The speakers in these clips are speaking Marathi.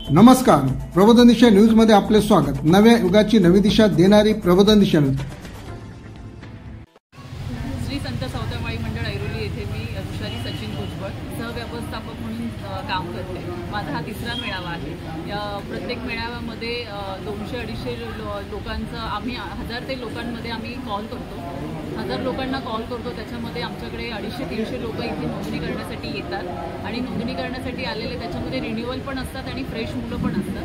नमस्कार, प्रबोधन दिशा न्यूज मध्ये आपले स्वागत। नव्या युगाची नवी दिशा देणारी प्रबोधन दिशा न्यूज। श्री संत सावतामाळी मंडळ ऐरोली येथे मी तुषारी सचिन भुजबळ सहव्यवस्थापक म्हणून काम करते। माझा हा तिसरा मेळावा आहे। या प्रत्येक मेळाव्यामध्ये 200-250 लोकांचा आम्ही 1000 ते लोकांमध्ये आम्ही कॉल करतो। 1000 लोकांना कॉल करतो, त्याच्यामध्ये आमच्याकडे 250-300 लोक इथे नोंदणी करण्यासाठी येतात आणि नोंदणी करण्यासाठी आलेले त्याच्यामध्ये रिन्युअल पण असतात आणि फ्रेश मुलं पण असतात।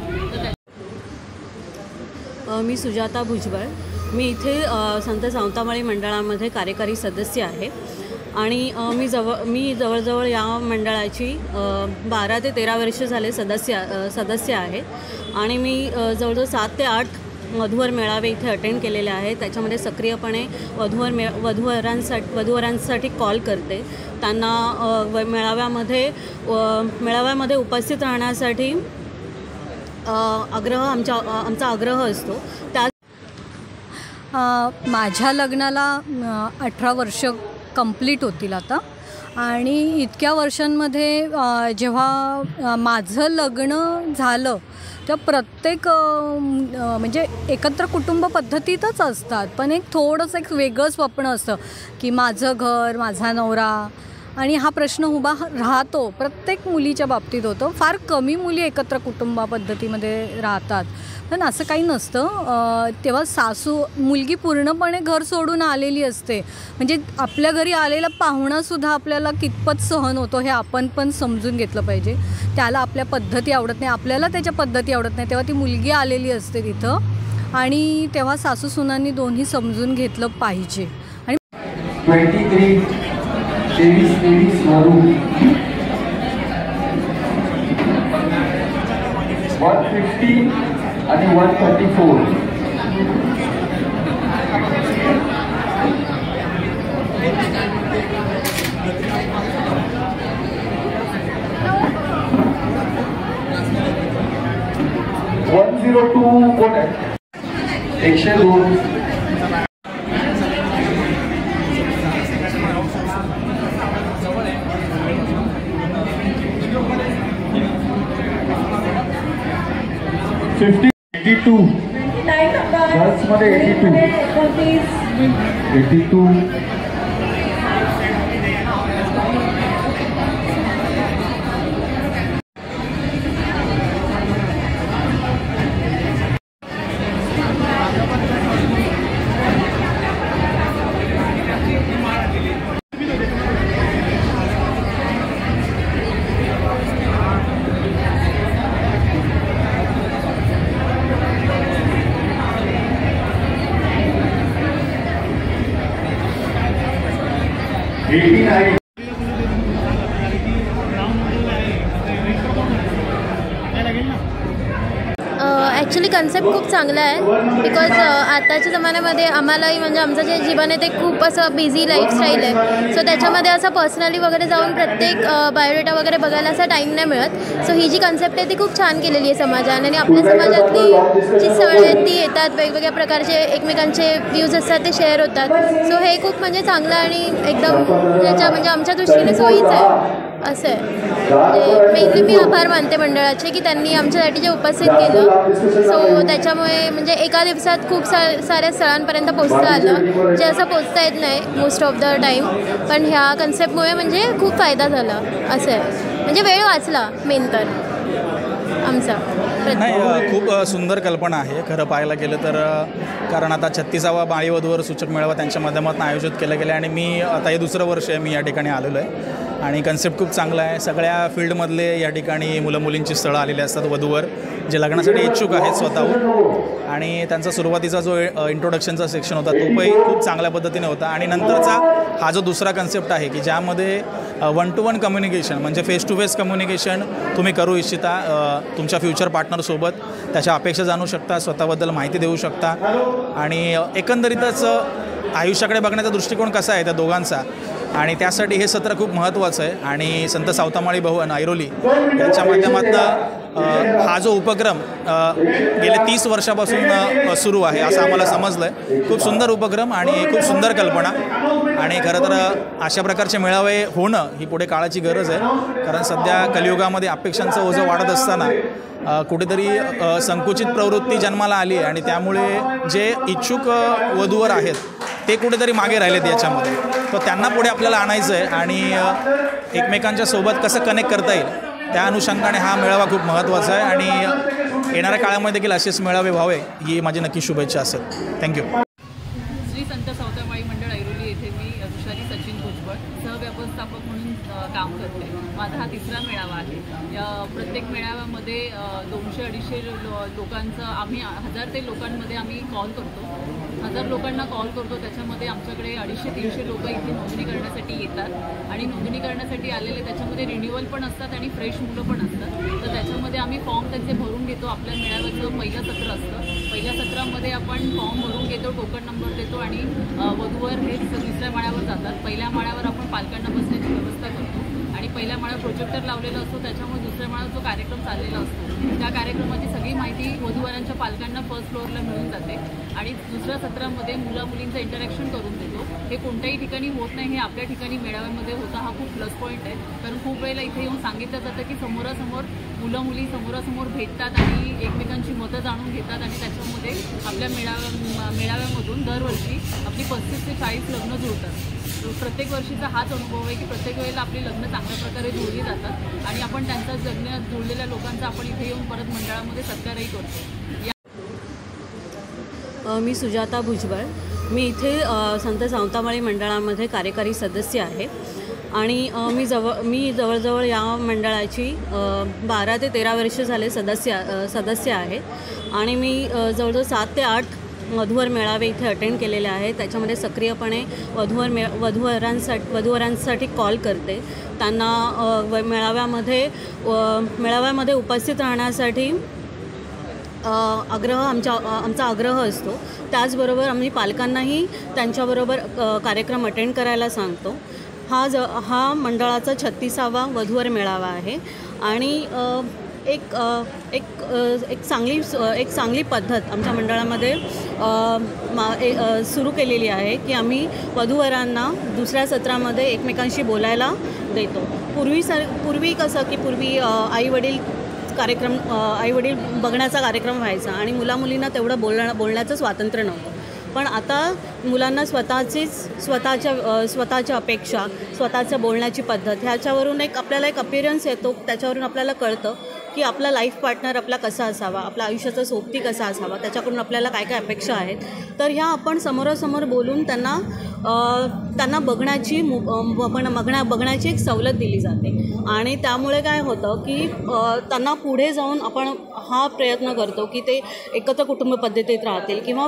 मी सुजाता भुजबळ, मी इथे संत सावतामाळी मंडळामध्ये कार्यकारी सदस्य आहे आणि मी जवळजवळ या मंडळाची 12 ते 13 वर्ष झाले सदस्य आहे आणि मी जवळजवळ 7 ते 8 वधूवर मेळावे इथे अटेंड केलेले आहेत। त्याच्यामध्ये सक्रियपणे वधूवरांसाठी कॉल करते, त्यांना मेळाव्यामध्ये उपस्थित राहण्यासाठी आमचा आग्रह असतो। त्या माझ्या लग्नाला 18 वर्ष कंप्लीट होतील आता आणि इतक्या वर्षांमध्ये जेव्हा माझं लग्न झालं तेव्हा प्रत्येक म्हणजे एकत्र कुटुंब पद्धतीतच असतात, पण थोडंसं एक वेगळं स्वप्न असतं की माझं घर, माझा नवरा, आणि हा प्रश्न उभा राहतो। प्रत्येक मुलीच्या बाबतीत होतो। फार कमी मुली एकत्र कुटुंब पद्धतीमध्ये राहतात, पण असं काही नसतं। तेव्हा मुलगी पूर्णपणे घर सोडून आलेली असते, म्हणजे आपल्या घरी आलेला पाहुणासुद्धा आपल्याला कितपत सहन होतो हे आपण पण समजून घेतलं पाहिजे। त्याला आपल्या पद्धती आवडत नाही, आपल्याला त्याच्या पद्धती आवडत नाही, तेव्हा ती मुलगी आलेली असते तिथं, आणि तेव्हा सासू सुनांनी दोन्ही समजून घेतलं पाहिजे। आणि 23 वरून 150 आणि 134 102 कोण आहे? 102 50 82 गर्ल्स मध्ये 82 89 ॲक्च्युली कन्सेप्ट खूप चांगला आहे, बिकॉज आताच्या जमान्यामध्ये आम्हालाही म्हणजे आमचं जे जीवन आहे ते खूप असं बिझी लाईफस्टाईल आहे, सो त्याच्यामध्ये असं पर्सनली वगैरे जाऊन प्रत्येक बायोडेटा वगैरे बघायला असा टाईम नाही मिळत। सो ही जी कन्सेप्ट आहे ती खूप छान केलेली आहे समाजाने, आणि आपल्या समाजातली जी स्थळं आहेत ती येतात, वेगवेगळ्या प्रकारचे एकमेकांचे व्ह्यूज असतात ते शेअर होतात। सो हे खूप म्हणजे चांगलं आणि एकदम त्याच्या म्हणजे आमच्या दृष्टीने सोयीचं आहे असं आहे। मेनली मी आभार मानते मंडळाचे की त्यांनी आमच्यासाठी जे उपस्थित केलं, सो त्याच्यामुळे म्हणजे एका दिवसात खूप साऱ्या स्थळांपर्यंत पोचता आलं, जे असं पोचता येत नाही मोस्ट ऑफ द टाईम, पण ह्या कन्सेप्टमुळे म्हणजे खूप फायदा झाला असं आहे, म्हणजे वेळ वाचला मेन तर आमचा। नाही, खूप सुंदर कल्पना आहे खरं पाहायला गेलं तर, कारण आता 36वा माळी वधूवर सूचक मेळावा त्यांच्या माध्यमातून आयोजित केला गेला आणि मी आता हे दुसरं वर्ष आहे मी या ठिकाणी आलेलो आहे आणि कन्सेप्ट खूप चांगला आहे। सगळ्या फील्डमधले या ठिकाणी मुलं मुलींची स्थळं आलेली असतात वधूवर, जे लग्नासाठी इच्छुक आहेत स्वतःहून, आणि त्यांचा सुरुवातीचा जो इंट्रोडक्शनचा सेक्शन होता तोही खूप चांगल्या पद्धतीने होता, आणि नंतरचा हा जो दुसरा कन्सेप्ट आहे की ज्यामध्ये 1 to 1 कम्युनिकेशन म्हणजे फेस टू फेस कम्युनिकेशन तुम्ही करू इच्छिता तुमच्या फ्युचर पार्टनरसोबत, त्याच्या अपेक्षा जाणू शकता, स्वतःबद्दल माहिती देऊ शकता, आणि एकंदरीतच आयुष्याकडे बघण्याचा दृष्टिकोन कसा आहे त्या दोघांचा, आणि त्यासाठी हे सत्र खूप महत्त्वाचं आहे। आणि संत सावतामाळी भवन ऐरोली यांच्या माध्यमातून हा जो उपक्रम गेल्या 30 वर्षापासून सुरू आहे असं आम्हाला समजलं आहे। खूप सुंदर उपक्रम आणि खूप सुंदर कल्पना, आणि खरं तर अशा प्रकारचे मेळावे होणं ही पुढे काळाची गरज आहे, कारण सध्या कलियुगामध्ये अपेक्षांचं ओझं वाढत असताना कुठेतरी संकुचित प्रवृत्ती जन्माला आली आहे आणि त्यामुळे जे इच्छुक वधूवर आहेत ते कुठेतरी मागे राहिलेत याच्यामध्ये. तर त्यांना पुढे आपल्याला आणायचं आहे आणि एकमेकांच्या सोबत कसं कनेक्ट करता येईल त्या अनुषंगाने हा मेळावा खूप महत्त्वाचा आहे आणि येणाऱ्या काळामध्ये देखील असेच मेळावे व्हावे ही माझी नक्की शुभेच्छा असेल. थँक्यू. श्री संत सावतामाळी मंडळ ऐरोली येथे मी तुषारी सचिन भुजबळ सहव्यवस्थापक म्हणून काम करते. माझा हा तिसरा मेळावा आहे. या प्रत्येक मेळाव्यामध्ये 200-250 लोकांचं आम्ही 1000 ते लोकांमध्ये आम्ही कॉल करतो. 1000 लोकांना कॉल करतो. त्याच्यामध्ये आमच्याकडे 250-300 लोक इथे नोंदणी करण्यासाठी येतात आणि नोंदणी करण्यासाठी आलेले त्याच्यामध्ये रिन्युअल पण असतात आणि फ्रेश मुलं पण असतात. तर त्याच्यामध्ये आम्ही फॉर्म त्यांचे भरून घेतो. आपल्या मेळाव्याचं पहिलं सत्र असतं. पहिल्या सत्रामध्ये आपण फॉर्म भरून घेतो, टोकन नंबर देतो आणि वधूवर हे दुसऱ्या माळ्यावर जातात. पहिल्या माळ्यावर आपण पालकांना बसण्याची व्यवस्था करतो आणि पहिल्या माळ्यावर प्रोजेक्टर लावलेला असतो. त्याच्यामुळे दुसऱ्या माळ्यावर जो कार्यक्रम चाललेला असतो त्या कार्यक्रमाची सगळी माहिती वधूवरांच्या पालकांना फर्स्ट फ्लोअरला मिळून जाते आणि दुसऱ्या सत्रामध्ये मुलींचं इंटरॅक्शन करून देतो. हे कोणत्याही ठिकाणी होत नाही, हे आपल्या ठिकाणी मेळाव्यामध्ये होता. हा खूप प्लस पॉईंट आहे, कारण खूप वेळेला इथे येऊन सांगितलं जातं की समोरासमोर मुली समोरासमोर भेटतात आणि एकमेकांची मतं जाणून घेतात आणि त्याच्यामध्ये आपल्या मेळाव्यामधून दरवर्षी आपली 35 ते 40 लग्न जुळतात. प्रत्येक वर्षीचा हाच अनुभव आहे की प्रत्येक वेळेला आपली लग्न चांगल्या प्रकारे जुळली जातात आणि आपण त्यांच्या जगण्यात जुळलेल्या लोकांचा आपण इथे येऊन परत मंडळामध्ये सत्कारही करतो. मी सुजाता भुजबळ. मी इथे संत सावतामाळी मंडळामध्ये कार्यकारी सदस्य आहे आणि मी जवळजवळ या मंडळाची 12 ते 13 वर्ष झाले सदस्य आहे आणि मी जवळजवळ 7 ते 8 वधूवर मेळावे इथे अटेंड केलेले आहेत. त्याच्यामध्ये सक्रियपणे वधूवरांसाठी कॉल करते. त्यांना मेळाव्यामध्ये उपस्थित राहण्यासाठी आमचा आग्रह असतो. त्याचबरोबर आम्ही पालकांनाही त्यांच्याबरोबर कार्यक्रम अटेंड करायला सांगतो. हा मंडळाचा 36वा वधूवर मेळावा आहे आणि एक चांगली पद्धत आमच्या मंडळामध्ये सुरू केलेली आहे की आम्ही वधूवरांना दुसऱ्या सत्रामध्ये एकमेकांशी बोलायला देतो. पूर्वी कसं की पूर्वी आईवडील बघण्याचा कार्यक्रम व्हायचा आणि मुलींना तेवढं बोलण्याचं स्वातंत्र्य नव्हतं. पण आता मुलांना स्वतःच्या अपेक्षा, स्वतःच्या बोलण्याची पद्धत ह्याच्यावरून आपल्याला एक अपीयरन्स येतो. त्याच्यावरून आपल्याला कळतं की आपला लाईफ पार्टनर आपला कसा असावा, आपला आयुष्याचा सोबती कसा असावा, त्याच्याकडून आपल्याला काय काय अपेक्षा आहेत. तर ह्या आपण समोरासमोर बोलून त्यांना बघण्याची एक सवलत दिली जाते आणि त्यामुळे काय होतं की त्यांना पुढे जाऊन आपण हा प्रयत्न करतो की ते एकत्र कुटुंब पद्धतीत राहतील किंवा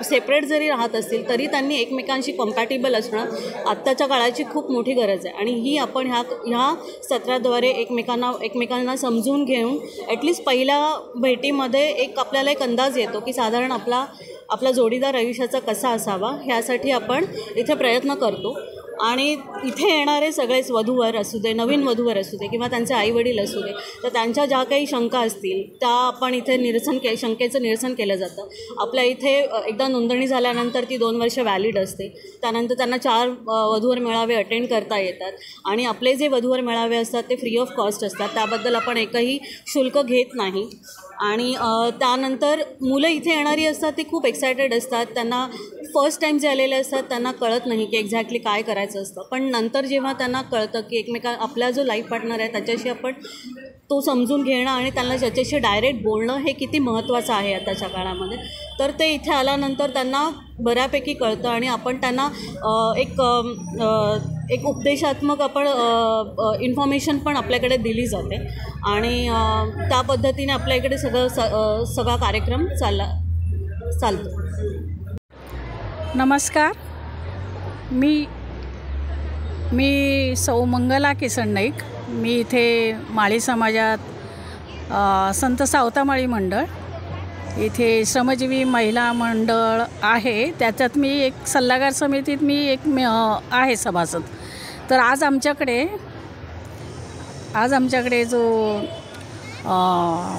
सेपरेट जरी राहत असतील तरी त्यांनी एकमेकांशी कम्पॅटिबल असणं आत्ताच्या काळाची खूप मोठी गरज आहे. आणि ही आपण ह्या सत्राद्वारे एकमेकांना समजून घेऊन ॲटलिस्ट पहिल्या भेटीमध्ये आपल्याला एक अंदाज येतो की साधारण आपला जोडीदार आयुष्याचा कसा असावा ह्यासाठी आपण इथे प्रयत्न करतो. आणि इथे येणारे सगळेच वधूवर असू दे, नवीन वधूवर असू दे किंवा त्यांचे आईवडील असू दे, तर त्यांच्या ज्या काही शंका असतील त्या आपण इथे शंकेचं निरसन केलं जातं. आपल्या इथे एकदा नोंदणी झाल्यानंतर ती 2 वर्ष व्हॅलिड असते. त्यानंतर त्यांना 4 वधूवर मेळावे अटेंड करता येतात आणि आपले जे वधूवर मेळावे असतात ते फ्री ऑफ कॉस्ट असतात. त्याबद्दल आपण एकही शुल्क घेत नाही. आणि त्यानंतर मुलं इथे येणारी असतात ती खूप एक्सायटेड असतात. त्यांना फर्स्ट टाईम जे आलेले असतात त्यांना कळत नाही की एक्झॅक्टली काय करायचं असतं. पण नंतर जेव्हा त्यांना कळतं की आपला जो लाईफ पार्टनर आहे त्याच्याशी आपण तो समजून घेणं आणि त्यांना ज्याच्याशी डायरेक्ट बोलणं हे किती महत्त्वाचं आहे आताच्या काळामध्ये, तर ते इथे आल्यानंतर त्यांना बऱ्यापैकी कळतं आणि आपण त्यांना एक उपदेशात्मक इन्फॉर्मेशन पण आपल्याकडे दिली जाते आणि त्या पद्धतीने आपल्या इकडे सगळा कार्यक्रम चालतो. नमस्कार, मी सौ मंगला किसन नाईक. मी इथे माळी समाजात संत सावतामाळी मंडळ इथे श्रमजीवी महिला मंडळ आहे. त्याच्यात मी एक सल्लागार समितीत आहे सभासद. तर आज आमच्याकडे जो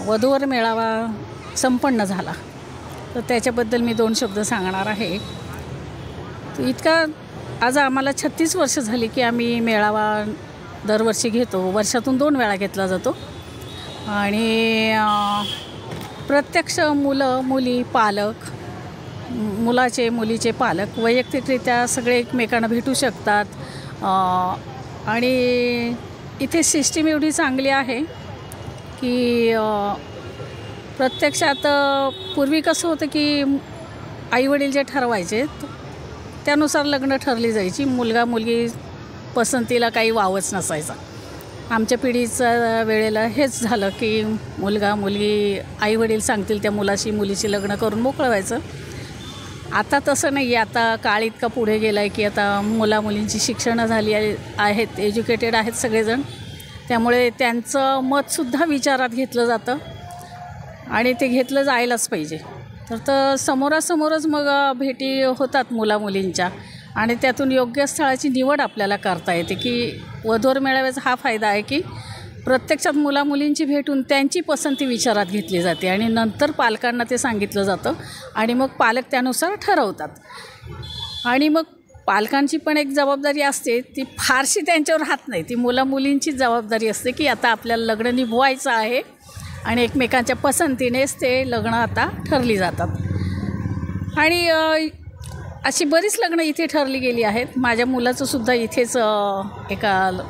वधूवर मेळावा संपन्न झाला तर त्याच्याबद्दल मी 2 शब्द सांगणार आहे. आज आम्हाला 36 वर्ष झाली की आम्ही मेळावा दरवर्षी घेतो. वर्षातून 2 वेळा घेतला जातो. आणि प्रत्यक्ष मुलं मुली पालक मुलाचे मुलीचे पालक वैयक्तिकरित्या सगळे एकमेकांना भेटू शकतात आणि इथे सिस्टीम एवढी चांगली आहे की प्रत्यक्षात पूर्वी कसं होतं की आईवडील जे ठरवायचे त्यानुसार लग्न ठरली जायची मुलगा मुलगी पसंतीला काही वावच नसायचा आमच्या पिढीच्या वेळेला हेच झालं की मुलगा मुलगी आईवडील सांगतील त्या मुलाशी मुलीशी लग्न करून मोकळं व्हायचं आता तसं नाही आहे आता काळ इतका पुढे गेला आहे की आता मुलामुलींची शिक्षणं झाली आहेत एज्युकेटेड आहेत सगळेजण त्यामुळे त्यांचं मतसुद्धा विचारात घेतलं जातं आणि ते घेतलं जायलाच पाहिजे तर समोरासमोरच मग भेटी होतात मुलामुलींच्या आणि त्यातून योग्य स्थळाची निवड आपल्याला करता येते की वधूवर मेळाव्याचा हा फायदा आहे की प्रत्यक्षात मुलामुलींची भेटून त्यांची पसंती विचारात घेतली जाते आणि नंतर पालकांना ते सांगितलं जातं आणि मग पालक त्यानुसार ठरवतात आणि मग पालकांची पण एक जबाबदारी असते ती फारशी त्यांच्यावर राहत नाही ती मुलामुलींचीच जबाबदारी असते की आता आपल्याला लग्न निभवायचं आहे आणि एकमेकांच्या पसंतीनेच ते लग्न आता ठरली जातात आणि अशी बरीच लग्न इथे ठरली गेली आहेत माझ्या मुलाचंसुद्धा इथेच एका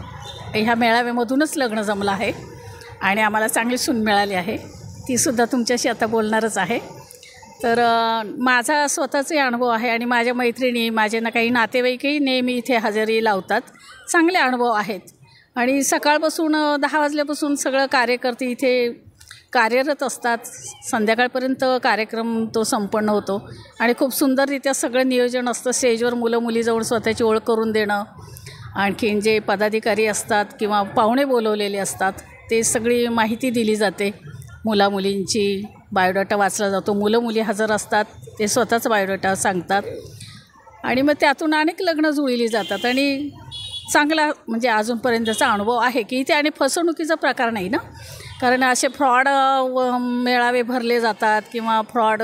ह्या मेळाव्यामधूनच लग्न जमलं आहे आणि आम्हाला चांगली सून मिळाली आहे तीसुद्धा तुमच्याशी आता बोलणारच आहे तर माझा स्वतःचे अनुभव आहे आणि माझ्या मैत्रिणी माझे काही नातेवाईकही नेहमी इथे हजेरी लावतात चांगले अनुभव आहेत आणि सकाळपासून 10 वाजल्यापासून सगळं कार्यकर्ते इथे कार्यरत असतात संध्याकाळपर्यंत कार्यक्रम तो संपन्न होतो आणि खूप सुंदररित्या सगळं नियोजन असतं स्टेजवर मुलं मुलीजवळ स्वतःची ओळख करून देणं आणखीन जे पदाधिकारी असतात किंवा पाहुणे बोलवलेले असतात ते सगळी माहिती दिली जाते मुलामुलींची बायोडाटा वाचला जातो मुलं मुली हजर असतात ते स्वतःच बायोडाटा सांगतात आणि मग त्यातून अनेक लग्न जुळली जातात आणि चांगला म्हणजे अजूनपर्यंतचा अनुभव आहे की इथे आणि फसवणुकीचा प्रकार नाही ना कारण असे फ्रॉड मेळावे भरले जातात किंवा फ्रॉड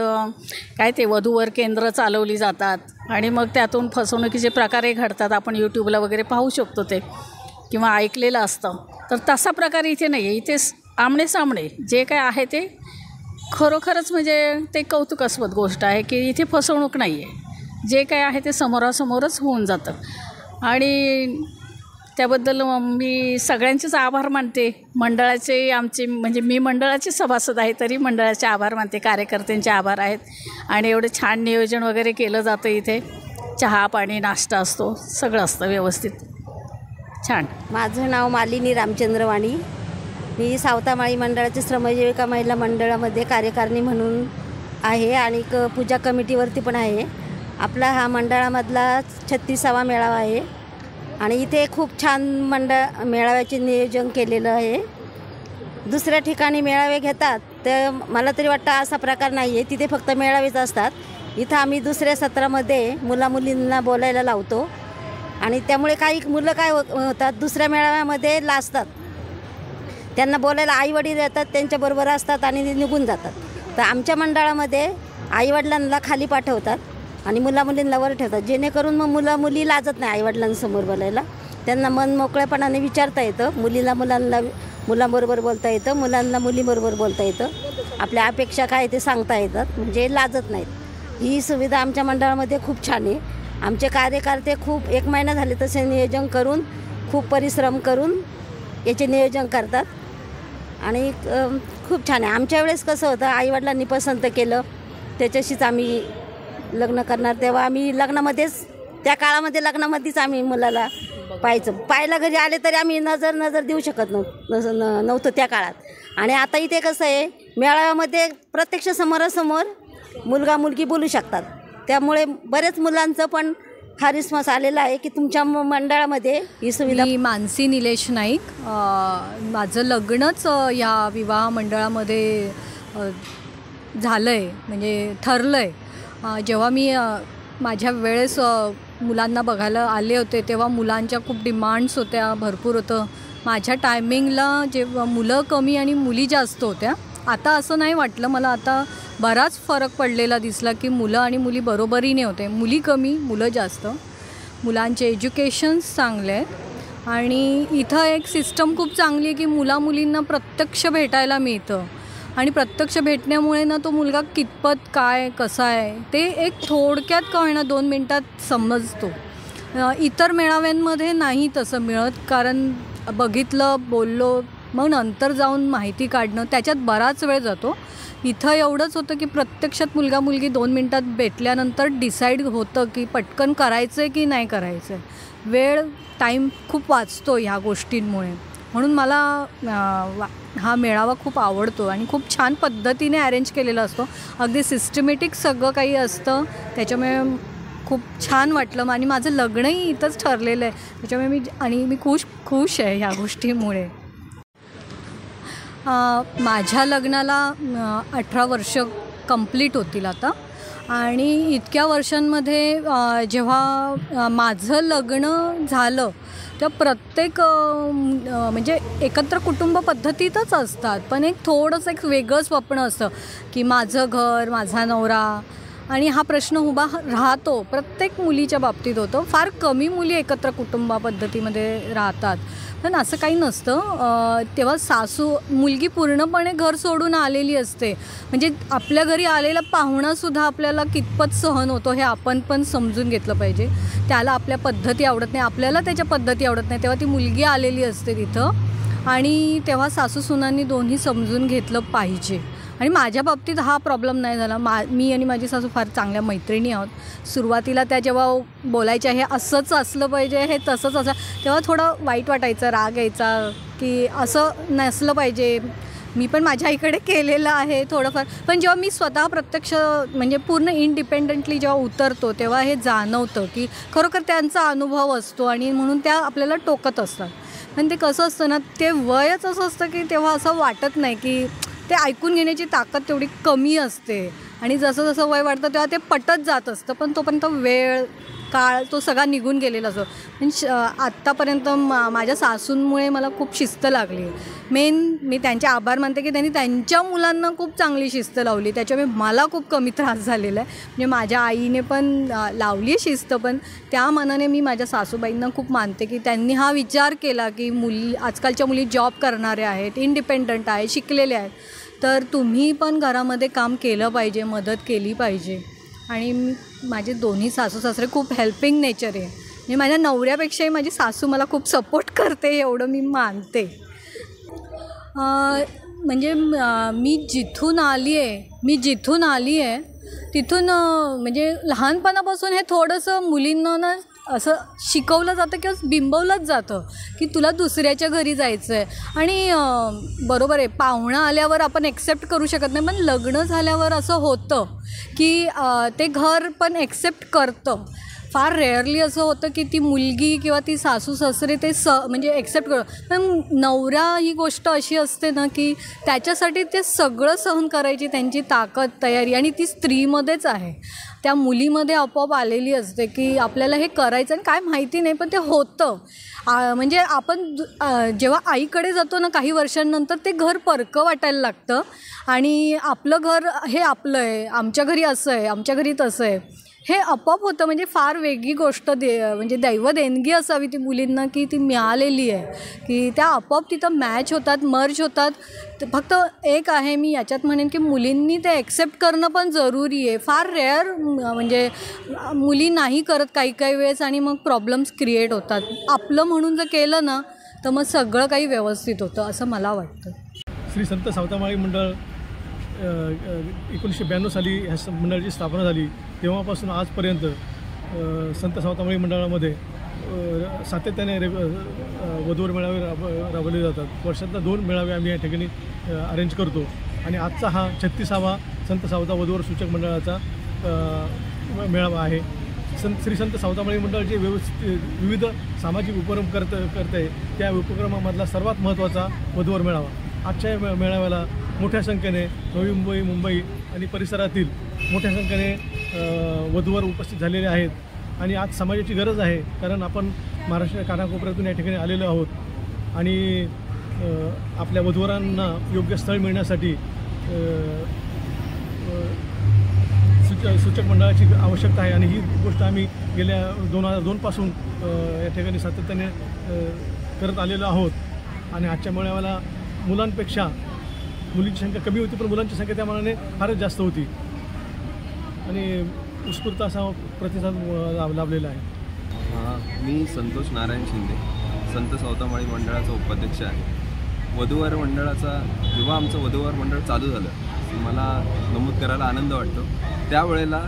काय ते वधूवर केंद्र चालवली जातात आणि मग त्यातून फसवणुकीचे प्रकारही घडतात आपण यूट्यूबला वगैरे पाहू शकतो ते किंवा ऐकलेलं असतं तर तसा प्रकार इथे नाही आहे इथे आमनेसामने जे काय आहे ते खरोखरच म्हणजे ते कौतुकास्पद गोष्ट आहे की इथे फसवणूक नाही आहे जे काय आहे ते समोरासमोरच होऊन जातं आणि त्याबद्दल मी सगळ्यांचेच आभार मानते मंडळाचे आमचे म्हणजे मी मंडळाचे सभासद आहे तरी मंडळाचे आभार मानते कार्यकर्त्यांचे आभार आहेत आणि एवढं छान नियोजन वगैरे केलं जातं इथे चहा पाणी नाश्ता असतो सगळं असतं व्यवस्थित छान माझं नाव मालिनी रामचंद्र वाणी मी सावतामाळी मंडळाचे श्रमजीविका महिला मंडळामध्ये कार्यकारिणी म्हणून आहे आणि पूजा कमिटीवरती पण आहे आपला हा मंडळामधला 36वा मेळावा आहे आणि इथे खूप छान मेळाव्याचे नियोजन केलेलं आहे दुसऱ्या ठिकाणी मेळावे घेतात तर मला तरी वाटतं असा प्रकार नाही आहे तिथे फक्त मेळावेच असतात इथं आम्ही दुसऱ्या सत्रामध्ये मुलामुलींना बोलायला लावतो आणि त्यामुळे काही मुलं काय होतात दुसऱ्या मेळाव्यामध्ये लाजतात त्यांना बोलायला आईवडील येतात त्यांच्याबरोबर असतात आणि निघून जातात तर आमच्या मंडळामध्ये आईवडिलांना खाली पाठवतात आणि मुलामुलींना वर ठेवतात जेणेकरून मग मुली लाजत नाही आईवडिलांसमोर बोलायला त्यांना मन मोकळेपणाने विचारता येतं मुलांना मुलांबरोबर बोलता येतं मुलांना मुलीबरोबर बोलता येतं आपल्या अपेक्षा काय ते सांगता येतात म्हणजे लाजत नाहीत ही सुविधा आमच्या मंडळामध्ये खूप छान आहे आमचे कार्यकर्ते खूप 1 महिना झाले तसे नियोजन करून खूप परिश्रम करून याचे नियोजन करतात आणि खूप छान आहे आमच्या वेळेस कसं होतं आईवडिलांनी पसंत केलं त्याच्याशीच आम्ही लग्न करणार तेव्हा आम्ही लग्नामध्येच त्या काळामध्ये लग्नामध्येच आम्ही मुलाला पाहायला घरी आले तरी आम्ही नजर देऊ शकत नव्हतं त्या काळात आणि आता इथे कसं आहे मेळाव्यामध्ये प्रत्यक्ष समोरासमोर मुलगा मुलगी बोलू शकतात त्यामुळे बरेच मुलांचं पण हा रिस्पॉन्स आलेला आहे की तुमच्या मंडळामध्ये ही सुविधा मानसी निलेश नाईक माझं लग्नच या विवाह मंडळामध्ये झालं आहे म्हणजे ठरलं आहे जेव्हा मी माझ्या वेळेस मुलांना बघायला आले होते तेव्हा मुलांच्या खूप डिमांड्स होत्या भरपूर होतं माझ्या टायमिंगला जेव्हा मुलं कमी आणि मुली जास्त होत्या आता असं नाही वाटलं मला आता बराच फरक पडलेला दिसला की मुलं आणि मुली बरोबरीने होते मुली कमी मुलं जास्त मुलांचे एज्युकेशन्स चांगले आहेत आणि इथं एक सिस्टम खूप चांगली आहे की मुलामुलींना प्रत्यक्ष भेटायला मिळतं आणि प्रत्यक्ष भेटण्यामुळे ना तो मुलगा कितपत काय कसा आहे ते एक थोडक्यात का होईना 2 मिनटात समजतो. इतर मेळाव्यांमध्ये नाही तसं मिळत, कारण बघितलं बोललो मग नंतर जाऊन माहिती काढणं त्याच्यात बराच वेळ जातो. इथं एवढंच होतं की प्रत्यक्षात मुलगा मुलगी 2 मिनटात भेटल्यानंतर डिसाईड होतं की पटकन करायचं आहे की नाही करायचं आहे. वेळ टाईम खूप वाचतो ह्या गोष्टींमुळे. म्हणून मला हा मेळावा खूप आवडतो आणि खूप छान पद्धतीने अरेंज केलेला असतो. अगदी सिस्टमॅटिक सगळं काही असतं, त्याच्यामुळे खूप छान वाटलं. आणि माझं लग्नही इथंच ठरलेलं आहे, त्याच्यामुळे मी खुश आहे ह्या गोष्टीमुळे. माझ्या लग्नाला 18 वर्ष कंप्लीट होतील आता. आणि इतक्या वर्षांमध्ये जेव्हा माझं लग्न झालं तेव्हा प्रत्येक म्हणजे एकत्र कुटुंब पद्धतीतच असतात, पण एक थोडंसं एक वेगळं स्वप्न असतं की माझं घर, माझा नवरा, आणि हा प्रश्न उभा राहतो. प्रत्येक मुलीच्या बाबतीत होतं. फार कमी मुली एकत्र कुटुंबा पद्धतीमध्ये राहतात, पण असं काही नसतं. तेव्हा मुलगी पूर्णपणे घर सोडून आलेली असते. म्हणजे आपल्या घरी आलेला पाहुणासुद्धा आपल्याला कितपत सहन होतो हे आपण पण समजून घेतलं पाहिजे. त्याला आपल्या पद्धती आवडत नाही, आपल्याला त्याच्या पद्धती आवडत नाही, तेव्हा ती मुलगी आलेली असते तिथं. आणि तेव्हा सासूसुनांनी दोन्ही समजून घेतलं पाहिजे. आणि माझ्या बाबतीत हा प्रॉब्लेम नाही झाला. मी आणि माझी सासू फार चांगल्या मैत्रिणी आहोत. सुरुवातीला त्या जेव्हा बोलायच्या हे असंच असलं पाहिजे, हे तसंच असं, तेव्हा थोडं वाईट वाटायचं, राग यायचा की असं नसलं पाहिजे. मी पण माझ्या आईकडे केलेलं आहे थोडंफार, पण जेव्हा मी स्वतः प्रत्यक्ष म्हणजे पूर्ण इंडिपेंडंटली जेव्हा उतरतो तेव्हा हे जाणवतं की खरोखर त्यांचा अनुभव असतो आणि म्हणून त्या आपल्याला टोकत असतात. पण ते कसं असतं ना, ते वयच असं असतं की तेव्हा असं वाटत नाही की ते ऐकून घेण्याची ताकद तेवढी कमी असते. आणि जसं जसं वय वाढतं तेव्हा ते पटत जात असतं, पण तोपर्यंत वेळ काळ तो सगळा निघून गेलेला असतो. म्हणजे आत्तापर्यंत माझ्या सासूंमुळे मला खूप शिस्त लागली. मी त्यांचे आभार मानते की त्यांनी त्यांच्या मुलांना खूप चांगली शिस्त लावली, त्याच्यामुळे मला खूप कमी त्रास झालेला आहे. म्हणजे माझ्या आईने पण लावली आहे शिस्त, पण त्या मनाने मी माझ्या सासूबाईंना खूप मानते की त्यांनी हा विचार केला की आजकालच्या मुली जॉब करणाऱ्या आहेत, इंडिपेंडंट आहेत, शिकलेल्या आहेत, तर तुम्ही पण घरामध्ये काम केलं पाहिजे, मदत केली पाहिजे. आणि माझे दोन्ही सासू सासरे खूप हेल्पिंग नेचर आहे. म्हणजे माझ्या नवऱ्यापेक्षाही माझी सासू मला खूप सपोर्ट करते एवढं मी मानते. म्हणजे मी जिथून आली आहे तिथून म्हणजे लहानपणापासून हे थोडंसं मुलींना ना असं शिकवलं जातं किंवा बिंबवलंच जातं की तुला दुसऱ्याच्या घरी जायचं आहे. आणि बरोबर आहे, पाहुणा आल्यावर आपण एक्सेप्ट करू शकत नाही, पण लग्न झाल्यावर असं होतं की ते घर पण एक्सेप्ट करतं. फार रेअरली असं होतं की ती मुलगी किंवा ती सासू सासरे ते म्हणजे एक्सेप्ट करतो. पण नवरा ही गोष्ट अशी असते ना की त्याच्यासाठी ते सगळं सहन करायची त्यांची ताकद, तयारी, आणि ती स्त्रीमध्येच आहे, त्या मुलीमध्ये आपोआप आलेली असते की आपल्याला हे करायचं आणि काय माहिती नाही, पण ते होतं. म्हणजे आपण जेव्हा आईकडे जातो ना काही वर्षांनंतर ते घर परकं वाटायला लागतं आणि आपलं घर हे आपलं आहे, आमच्या घरी असं आहे, आमच्या घरी तसं आहे, हे आपोआप होतं. म्हणजे फार वेगळी गोष्ट म्हणजे दैव देणगी असावी ती मुलींना की ती मिळालेली आहे की त्या आपोआप तिथं मॅच होतात, मर्ज होतात. फक्त एक आहे मी याच्यात म्हणेन की मुलींनी ते ॲक्सेप्ट करणं पण जरुरी आहे. फार रेअर म्हणजे मुली नाही करत काही वेळेस आणि मग प्रॉब्लेम्स क्रिएट होतात. आपलं म्हणून जर केलं ना तर मग सगळं काही व्यवस्थित होतं असं मला वाटतं. श्री संत सावतामाळी मंडळ 1992 साली ह्या मंडळाची स्थापना झाली. तेव्हापासून आजपर्यंत संत सावतामाळी मंडळामध्ये सातत्याने वधूवर मेळावे राबवले जातात. वर्षातला 2 मेळावे आम्ही या ठिकाणी अरेंज करतो. आणि आजचा हा 36वा संत सावता वधूवर सूचक मंडळाचा मेळावा आहे. श्री संत सावतामाळी मंडळ जे विविध सामाजिक उपक्रम करते त्या उपक्रमामधला सर्वात महत्त्वाचा वधूवर मेळावा. आजच्या मेळाव्याला मोठ्या संख्येने नवी मुंबई, मुंबई आणि परिसरातील मोठ्या संख्येने वधूवर उपस्थित झालेले आहेत. आणि आज समाजाची गरज आहे, कारण आपण महाराष्ट्र कानाकोपऱ्यातून या ठिकाणी आलेलो आहोत आणि आपल्या वधूवरांना योग्य स्थळ मिळण्यासाठी सूचक मंडळाची आवश्यकता आहे. आणि ही गोष्ट आम्ही गेल्या 2002 पासून या ठिकाणी सातत्याने करत आलेलो आहोत. आणि आजच्या मेळाव्याला मुलांपेक्षा मुलींची संख्या कमी होती, पण मुलांची संख्या त्या मानाने फारच जास्त होती आणि उत्स्फूर्त असा प्रतिसाद लाभलेला आहे. मी संतोष नारायण शिंदे, संत सावतामाळी मंडळाचा उपाध्यक्ष आहे. वधूवर मंडळाचा जेव्हा आमचं वधूवर मंडळ चालू झालं मला नमूद करायला आनंद वाटतो. त्यावेळेला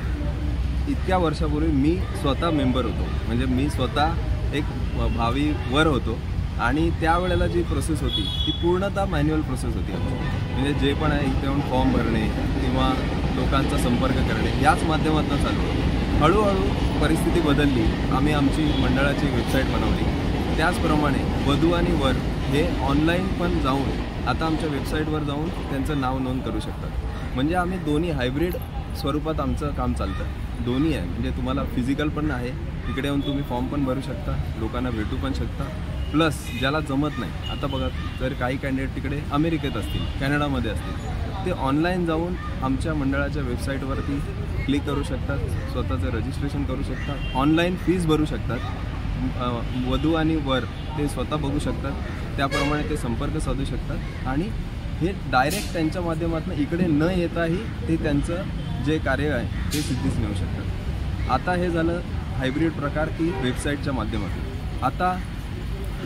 इतक्या वर्षापूर्वी मी स्वतः मेंबर होतो, म्हणजे मी स्वतः एक भावी वर होतो आणि त्यावेळेला जी प्रोसेस होती ती पूर्णतः मॅन्युअल प्रोसेस होती. म्हणजे जे पण आहे इथे येऊन फॉर्म भरणे किंवा लोकांचा संपर्क करणे याच माध्यमातून चालू होतं. हळूहळू परिस्थिती बदलली, आम्ही आमची मंडळाची वेबसाईट बनवली. त्याचप्रमाणे वधू आणि वर हे ऑनलाईन पण जाऊन आता आमच्या वेबसाईटवर जाऊन त्यांचं नाव नोंद करू शकतात. म्हणजे आम्ही दोन्ही हायब्रिड स्वरूपात आमचं काम चालतं. दोन्ही आहे, म्हणजे तुम्हाला फिजिकल पण आहे, तिकडे येऊन तुम्ही फॉर्म पण भरू शकता, लोकांना भेटू पण शकता. प्लस ज्याला जमत नाही, आता बघा जर काही कॅन्डिडेट तिकडे अमेरिकेत असतील, कॅनडामध्ये असतील, ते ऑनलाईन जाऊन आमच्या मंडळाच्या वेबसाईटवरती क्लिक करू शकतात, स्वतःचं रजिस्ट्रेशन करू शकतात, ऑनलाईन फीज भरू शकतात. वधू आणि वर ते स्वतः बघू शकतात, त्याप्रमाणे ते संपर्क साधू शकतात आणि हे डायरेक्ट त्यांच्या माध्यमातून इकडे न येताही ते त्यांचं जे कार्य आहे ते सिद्धीस नेऊ शकतात. आता हे झालं हायब्रिड प्रकार की वेबसाईटच्या माध्यमातून. आता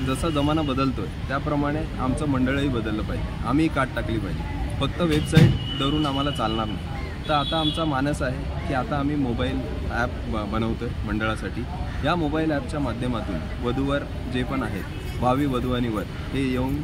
जसा जमाना बदलतो आहे त्याप्रमाणे आमचं मंडळही बदललं पाहिजे, आम्ही काट टाकली पाहिजे. फक्त वेबसाईट धरून आम्हाला चालणार नाही. तर आता आमचा मानस आहे की आता आम्ही मोबाईल ॲप बनवतो आहे मंडळासाठी. या मोबाईल ॲपच्या माध्यमातून वधूवर जे पण आहेत भावी वधू आणि वर हे येऊन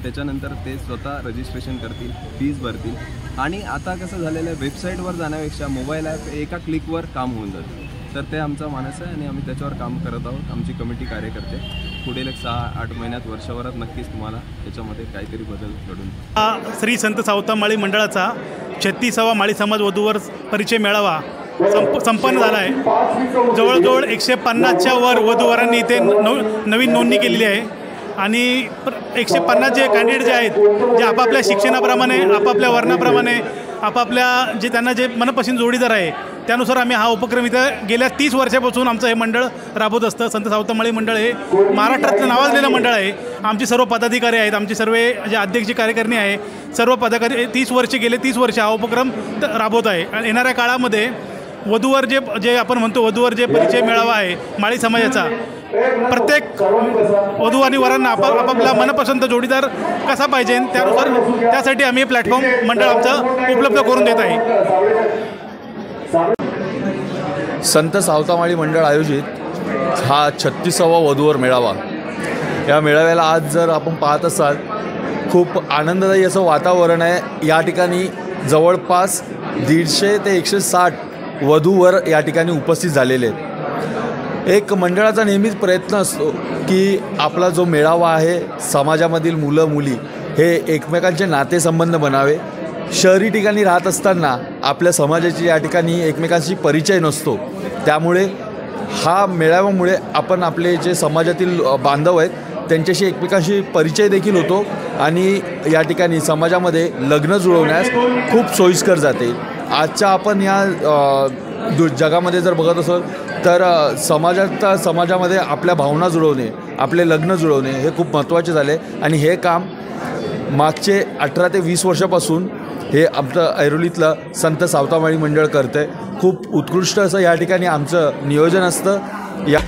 त्याच्यानंतर ते स्वतः रजिस्ट्रेशन करतील, फीज भरतील आणि आता कसं झालेलं आहे वेबसाईटवर जाण्यापेक्षा मोबाईल ॲप एका क्लिकवर काम होऊन जातं. तर ते आमचा मानस आहे आणि आम्ही त्याच्यावर काम करत आहोत. आमची कमिटी कार्य करते. पुढील 6-8 महिन्यात वर्षभरात नक्कीच तुम्हाला त्याच्यामध्ये काहीतरी बदल घडून. श्री संत सावतामाळी मंडळाचा 36वा माळी समाज वधूवर परिचय मेळावा संपन्न झाला आहे. जवळजवळ 150च्या वर वधूवरांनी इथे नवीन नोंदणी केलेली आहे आणि 150 जे कॅन्डिडेट जे आहेत जे आपापल्या शिक्षणाप्रमाणे, आपापल्या वर्णाप्रमाणे, आपापल्या जे त्यांना जे मनपसंत जोडीदार आहे त्यानुसार आम्ही हा उपक्रम इथं गेल्या 30 वर्षापासून आमचं हे मंडळ राबवत असतं. संत सावतामाळी मंडळ हे महाराष्ट्रातलं नावाजलेलं मंडळ आहे. आमचे सर्व पदाधिकारी आहेत, आमचे सर्व जे अध्यक्ष कार्यकारिणी आहे, सर्व पदाधिकारी 30 वर्ष गेले 30 वर्ष हा उपक्रम राबवत आहे. आणि येणाऱ्या काळामध्ये वधूवर जे आपण म्हणतो वधूवर जे परिचय मेळावा आहे माळी समाजाचा, प्रत्येक वधू आणि वरांना आपापला मनपसंत जोडीदार कसा पाहिजे त्यानुसार त्यासाठी आम्ही प्लॅटफॉर्म मंडळ आमचं उपलब्ध करून देत आहे. संत सावतामाळी मंडळ आयोजित हा 36वा वधूवर मेळावा. या मेळाव्याला आज जर आपण पाहत असाल खूप आनंददायी असं वातावरण आहे. या ठिकाणी जवळपास 150 ते 160 वधूवर या ठिकाणी उपस्थित झालेले आहेत. एक मंडळाचा नेहमीच प्रयत्न असतो की आपला जो मेळावा आहे समाजामधील मुलं मुली हे एकमेकांचे नातेसंबंध बनावे. शहरी ठिकाणी राहत असताना आपल्या समाजाची या ठिकाणी एकमेकांशी परिचय नसतो, त्यामुळे हा मेळाव्यामुळे आपण आपले जे समाजातील बांधव आहेत त्यांच्याशी एकमेकांशी परिचय देखील होतो आणि या ठिकाणी समाजामध्ये लग्न जुळवण्यास खूप सोयीस्कर जाते. आजच्या आपण या जगामध्ये जर बघत असाल तर समाजामध्ये आपल्या भावना जुळवणे, आपले लग्न जुळवणे हे खूप महत्त्वाचे झाले आणि हे काम मागचे 18 ते 20 वर्षापासून हे आमचं ऐरोलीतलं संत सावतामाळी मंडळ करतं आहे. खूप उत्कृष्ट असं या ठिकाणी आमचं नियोजन असतं. या